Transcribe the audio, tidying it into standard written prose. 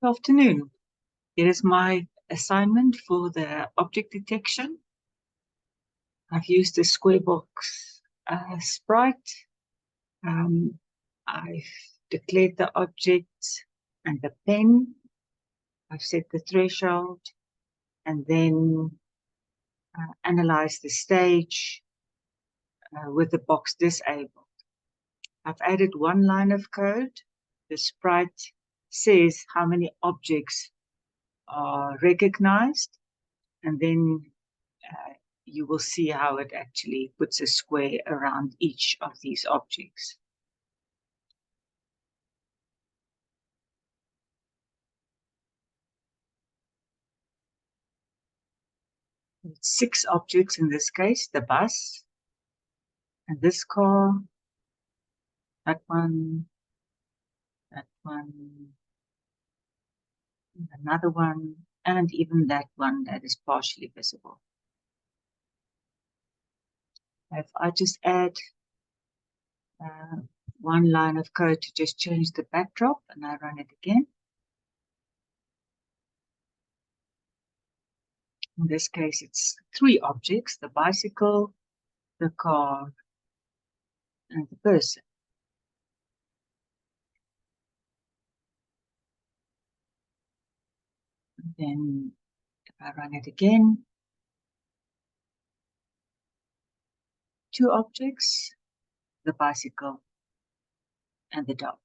Good afternoon. Here is my assignment for the object detection. I've used the square box sprite. I've declared the object and the pen. I've set the threshold and then analyzed the stage with the box disabled. I've added one line of code. The sprite says how many objects are recognized, and then you will see how it actually puts a square around each of these objects. It's 6 objects in this case: the bus, and this car, that one, another one, and even that one that is partially visible. If I just add one line of code to just change the backdrop and I run it again. In this case, it's 3 objects: the bicycle, the car, and the person. And then if I run it again, 2 objects: the bicycle and the dog.